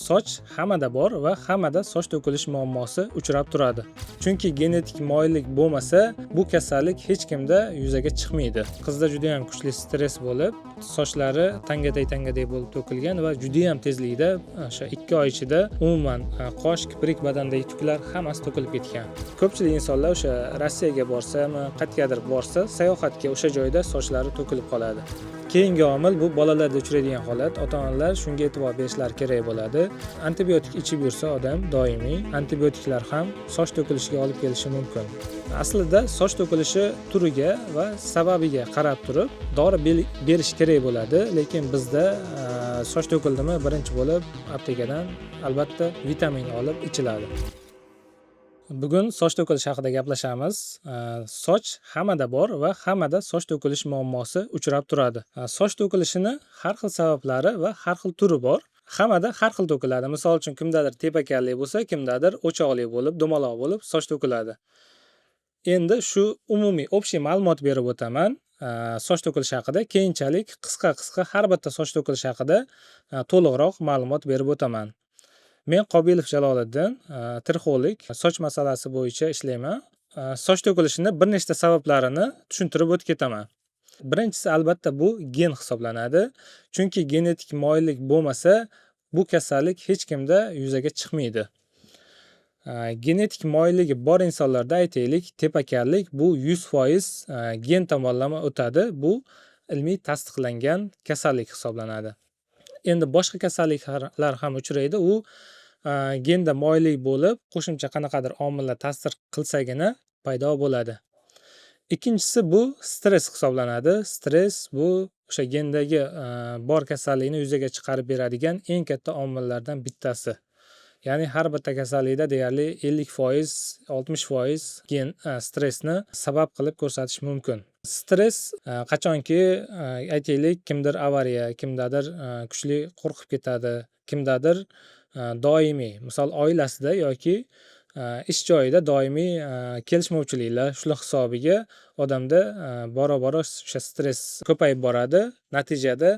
Soch hammada bor va hammada soch to'kilish muammosi uchrab turadi. Chunki genetik moyillik bo'lmasa, bu kasallik hech kimda yuzaga chiqmaydi. Qizda juda ham kuchli stress bo'lib, sochlari tangaday bo'lib to'kilgan va juda ham tezlikda o'sha 2 oy ichida umuman qosh, kiprik, badandagi tuklar hammasi to'kilib ketgan. Ko'pchilik insonlar o'sha Rossiyaga borsami, qayergadir borsa, sayohatga o'sha joyda sochlari to'kilib qoladi. Keyingi omil bu bolalarda uchraydigan holat. Ota-onalar shunga e'tibor berishlari kerak bo'ladi. Antibiotik ichib yursa odam doimiy, antibiotiklar ham soch to'kilishiga olib kelishi mumkin. Aslida soch to'kilishi turiga va sababiga qarab turib dori berish kerak bo'ladi, lekin bizda soch to'kildimi birinchi bo'lib aptekadan albatta vitamin olib ichiladi. Bugun soch to'kilishi haqida gaplashamiz. Soch hammada bor va hammada soch to'kilish muammosi uchrab turadi. Soch to'kilishini har xil sabablari va har xil turi bor. Hammada har xil to'kiladi. Misol uchun kimdadir tepakallik bo'lsa, kimdadir o'choqli bo'lib, dumaloq bo'lib soch to'kiladi. Endi shu umumiy общий ma'lumot berib o'taman. Soch to'kilishi haqida keyinchalik qisqa har bitta soch to'kilishi haqida to'liqroq ma'lumot berib o'taman. Men Qobilov Jaloliddin, trixolog, soch masalasi bo'yicha ishlayman. Soch to'kilishini bir nechta sabablarini tushuntirib o'tib ketaman. Birinchisi albatta bu gen hisoblanadi. Chunki genetik moyillik bo'lmasa, bu kasallik hech kimda yuzaga chiqmaydi. Genetik moyilligi bor insonlarda aytaylik, tepakallik bu 100% gen tomonlama o'tadi. Bu ilmiy tasdiqlangan kasallik hisoblanadi. Endi boshqa kasalliklar ham uchraydi. U genda moyillik bo'lib, qo'shimcha qanaqadir omillar ta'sir qilsagina paydo bo'ladi. Ikkinchisi bu stress hisoblanadi. Stress bu o'sha gendagi bor kasallikni yuzaga chiqarib beradigan eng katta omillardan bittasi. Ya'ni har bitta kasallikda deyarli 50%, 60% gen stressni sabab qilib ko'rsatish mumkin. Stress qachonki aytaylik, kimdir avariya, kimdadir kuchli qo'rqib ketadi, kimdadir doimiy, misol oilasida yoki ish joyida doimiy kelishmovchiliklar, shular hisobiga odamda bora-bora o'sha stress ko'payib boradi. Natijada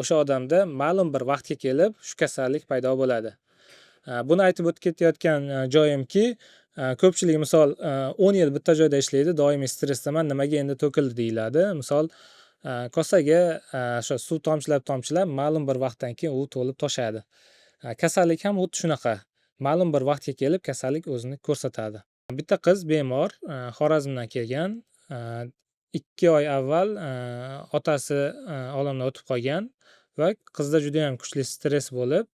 o'sha odamda ma'lum bir vaqtga kelib shu kasallik paydo bo'ladi. Buni aytib o'tib ketayotgan joyimki, ko'pchilik misol 10 yil bitta joyda ishlaydi, doimiy stressdaman, nimaga endi to'kildi deyiladi. Misol kosaga o'sha suv tomchilab ma'lum bir vaqtdan keyin u to'lib toshadi. Kasallik ham xuddi shunaqa. Ma'lum bir vaqtga kelib kasallik o'zini ko'rsatadi. Bitta qiz bemor Xorazmdan kelgan. 2 oy avval otasi olamdan o'tib qolgan va qizda juda ham kuchli stress bo'lib,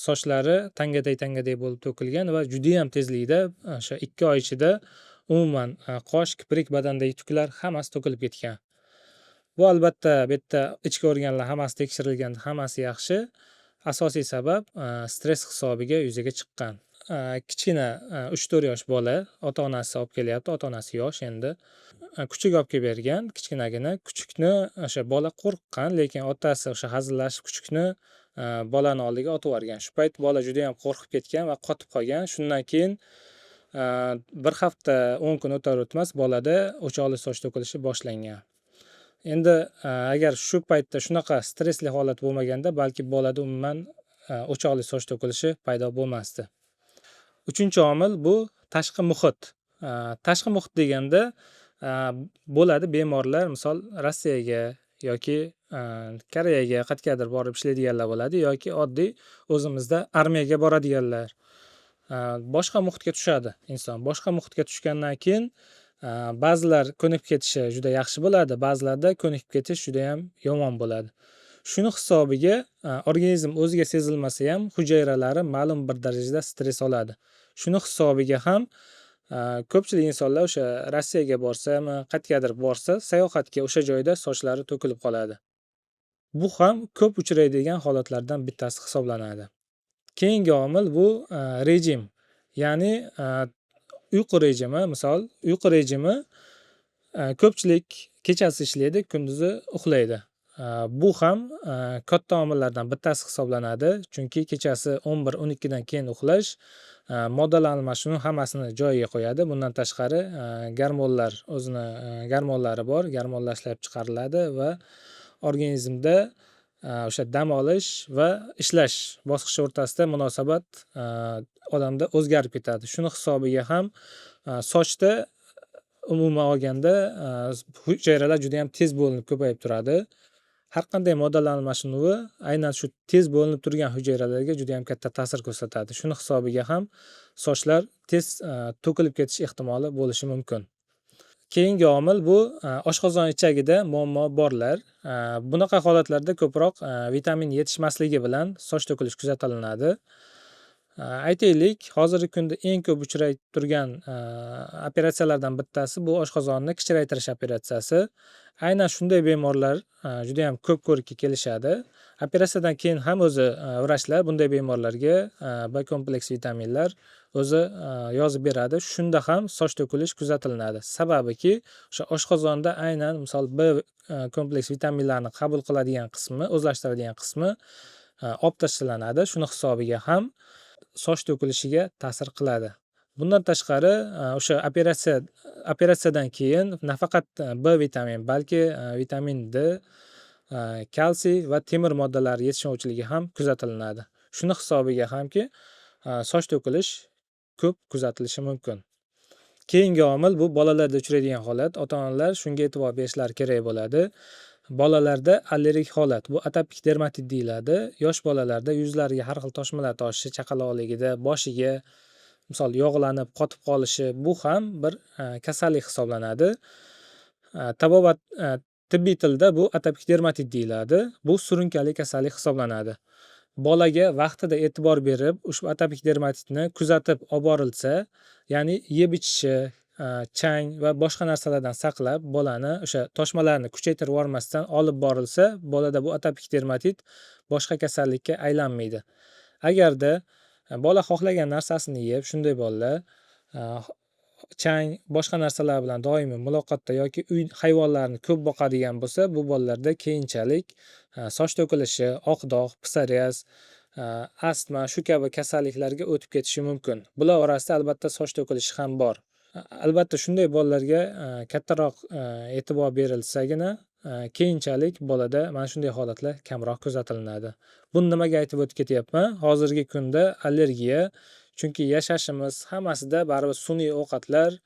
sochlari tangaday bo'lib to'kilgan va juda ham tezlikda o'sha 2 oy ichida umuman qosh, kiprik, badandagi tuklar hammasi to'kilib ketgan. Bu albatta bu yerda ichki organlar hammasi tekshirilgan, hammasi yaxshi. Asosiy sabab stress hisobiga yuzaga chiqqan. Kichkina 3-4 yosh bola ota-onasi olib kelyapti. Ota-onasi yosh endi. Kuchuk olib kelib bergan, kichkinagina. Kuchukni o'sha bola qo'rqqan, lekin otasi o'sha hazillashib kuchukni bolani oldiga otib yuborgan. Shu payt bola juda ham qo'rqib ketgan va qotib qolgan. Shundan keyin bir hafta 10 kun o'tar o'tmas bolada o'choqli soch to'kilishi boshlangan. Endi agar shu paytda shunaqa stressli holat bo'lmaganda, balki bolada umuman o'choqli soch to'kilishi paydo bo'lmasdi. Uchinchi omil bu tashqi muhit. Tashqi muhit deganda bo'ladi bemorlar, misol Rossiyaga yoki Koreyaga qayergadir borib ishlaydiganlar bo'ladi yoki oddiy o'zimizda armiyaga boradiganlar. Boshqa muhitga tushadi inson. Boshqa muhitga tushgandan keyin ba'zilar ko'nikib ketishi juda yaxshi bo'ladi, ba'zilarda ko'nikib ketish juda ham yomon bo'ladi. Shuni hisobiga organizm o'ziga sezilmasa ham hujayralari ma'lum bir darajada stress oladi. Shuni hisobiga ham ko'pchilik insonlar o'sha Rossiyaga borsami, qayergadir borsa, sayohatga o'sha joyda sochlari to'kilib qoladi. Bu ham ko'p uchraydigan holatlardan bittasi hisoblanadi. Keyingi omil bu rejim. Ya'ni uyqu rejimi, misol uyqu rejimi ko'pchilik kechasi ishlaydi, kunduzi uxlaydi. Bu ham katta omillardan bittasi hisoblanadi, chunki kechasi 11-12 dan keyin uxlash moddalar almashinuv hammasini joyiga qo'yadi. Bundan tashqari gormonlar o'zini gormonlari bor, gormonlar ishlab chiqariladi va organizmda o'sha dam olish va ishlash bosqichi o'rtasida munosabat odamda o'zgarib ketadi. Shuni hisobiga ham sochda umuman olganda hujayralar juda ham tez bo'linib ko'payib turadi. Har qanday moddalar almashinuvi aynan shu tez bo'linib turgan hujayralarga juda ham katta ta'sir ko'rsatadi. Shuni hisobiga ham sochlar tez to'kilib ketish ehtimoli bo'lishi mumkin. Keyingi omil bu oshqozon ichagida muammo borlar. Bunaqa holatlarda ko'proq vitamin yetishmasligi bilan soch to'kilish kuzatiladi. Aytaylik, hozirgi kunda eng ko'p uchrayib turgan operatsiyalardan bittasi bu oshqozonni kichraytirish operatsiyasi. Aynan shunday bemorlar juda ham ko'p ko'rikka kelishadi. Operatsiyadan keyin ham o'zi vrachlar bunday bemorlarga B kompleks vitaminlar o'zi yozib beradi. Shunda ham soch to'kilish kuzatiladi. Sababiki o'sha oshqozonda aynan misol B kompleks vitaminlarni qabul qiladigan qismi, o'zlashtiradigan qismi olib tashlanadi. Shuni hisobiga ham soch to'kilishiga ta'sir qiladi. Bundan tashqari o'sha operatsiyadan keyin nafaqat B vitamin, balki vitamin D, kalsiy va temir moddalari yetishmovchiligi ham kuzatiladi. Shuni hisobiga hamki soch to'kilish ko'p kuzatilishi mumkin. Keyingi omil bu bolalarda uchraydigan holat. Ota-onalar shunga e'tibor berishlari kerak bo'ladi. Bolalarda allergik holat, bu atopik dermatit deyiladi. Yosh bolalarda yuzlariga har xil toshmalar toshishi, chaqaloqligida boshiga misol yog'lanib, qotib qolishi, bu ham bir kasallik hisoblanadi. Tabobat tibbiy tilda bu atopik dermatit deyiladi. Bu surunkali kasallik hisoblanadi. Bolaga vaqtida e'tibor berib, ushbu atopik dermatitni kuzatib olib borilsa, ya'ni yeb ichishi, chang va boshqa narsalardan saqlab, bolani o'sha toshmalarni kuchaytirib yubormasdan olib borilsa, bolada bu atopik dermatit boshqa kasallikka aylanmaydi. Agarda bola xohlagan narsasini yeb, shunday bolalar chang, boshqa narsalar bilan doimiy muloqotda yoki uy hayvonlarini ko'p boqadigan bo'lsa, bu bolalarda keyinchalik soch to'kilishi, oq dog', psoriaz, astma shu kabi kasalliklarga o'tib ketishi mumkin. Bular orasida albatta soch to'kilishi ham bor. Albatta shunday bolalarga kattaroq e'tibor berilsagina keyinchalik bolada mana shunday holatlar kamroq kuzatiladi. Buni nimaga aytib o'tib ketyapman? Hozirgi kunda allergiya, chunki yashashimiz hammasida baribir sun'iy ovqatlar,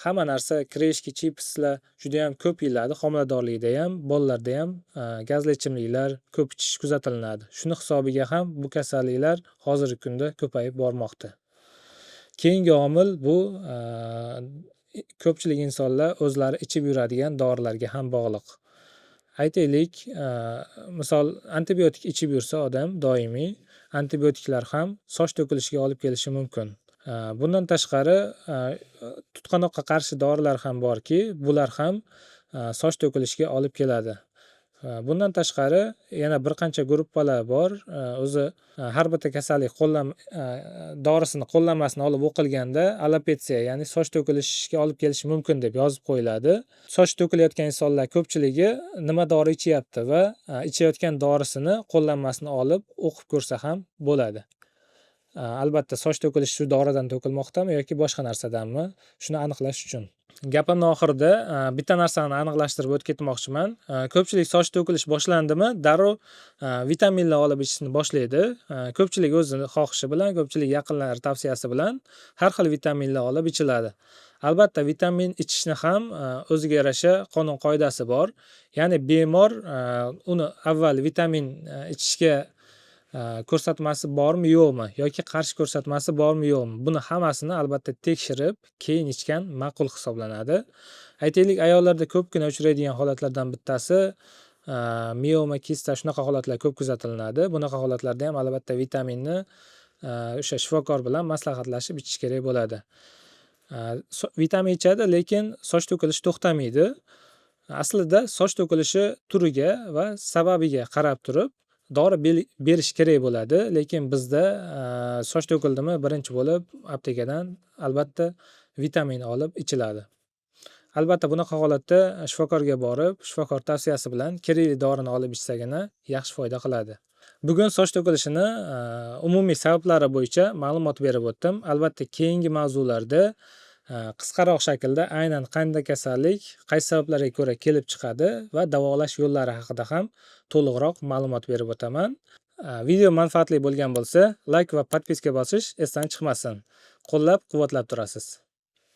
hamma narsa kreshki, chipslar juda ham ko'p yiladi. Homiladorlikda ham, bolalarda ham gazli ichimliklar ko'p ichish kuzatiladi. Shuni hisobiga ham bu kasalliklar hozirgi kunda ko'payib bormoqda. Keyingi omil bu ko'pchilik insonlar o'zlari ichib yuradigan dorilarga ham bog'liq. Aytaylik, misol antibiotik ichib yursa odam doimiy, antibiotiklar ham soch to'kilishiga olib kelishi mumkin. Bundan tashqari tutqanoqqa qarshi dorilar ham borki, bular ham soch to'kilishiga olib keladi. Bundan tashqari yana bir qancha gruppalar bor. O'zi har bitta kasallik dorisini qo'llanmasini olib o'qilganda alopetsiya, ya'ni soch to'kilishiga olib kelishi mumkin deb yozib qo'yiladi. Soch to'kilayotgan insonlar ko'pchiligi nima dori ichyapti va ichayotgan dorisini qo'llanmasini olib o'qib ko'rsa ham bo'ladi. Albatta soch to'kilishi shu doridan to'kilmoqdami yoki boshqa narsadanmi? Shuni aniqlash uchun. Gapimning oxirida bitta narsani aniqlashtirib o'tib ketmoqchiman. Ko'pchilik soch to'kilish boshlandimi, darrov vitaminlar olib ichishni boshlaydi. Ko'pchilik o'zining xohishi bilan, ko'pchilik yaqinlari tavsiyasi bilan har xil vitaminlar olib ichiladi. Albatta vitamin ichishni ham o'ziga yarasha qonun qoidasi bor. Ya'ni bemor uni avval vitamin ichishga ko'rsatmasi bormi yo'qmi yoki qarshi ko'rsatmasi bormi yo'qmi, buni hammasini albatta tekshirib keyin ichgan ma'qul hisoblanadi. Aytaylik, ayollarda ko'pgina uchraydigan holatlardan bittasi mioma, kista, shunaqa holatlar ko'p kuzatiladi. Bunaqa holatlarda ham albatta vitaminni o'sha shifokor bilan maslahatlashib ichish kerak bo'ladi. Vitamin ichadi, lekin soch to'kilishi to'xtamaydi. Aslida soch to'kilishi turiga va sababiga qarab turib dori berish kerak bo'ladi, lekin bizda soch to'kildimi birinchi bo'lib aptekadan albatta vitamin olib ichiladi. Albatta bunaqa holatda shifokorga borib, shifokor tavsiyasi bilan kerakli dorini olib ichsagina yaxshi foyda qiladi. Bugun soch to'kilishini umumiy sabablari bo'yicha ma'lumot berib o'tdim. Albatta keyingi mavzularda qisqaroq shaklda aynan qanday kasallik qaysi sabablarga ko'ra kelib chiqadi va davolash yo'llari haqida ham to'liqroq ma'lumot berib o'taman. Video manfaatli bo'lgan bo'lsa, layk va podpiska bosish esdan chiqmasin. Qo'llab-quvvatlab turasiz.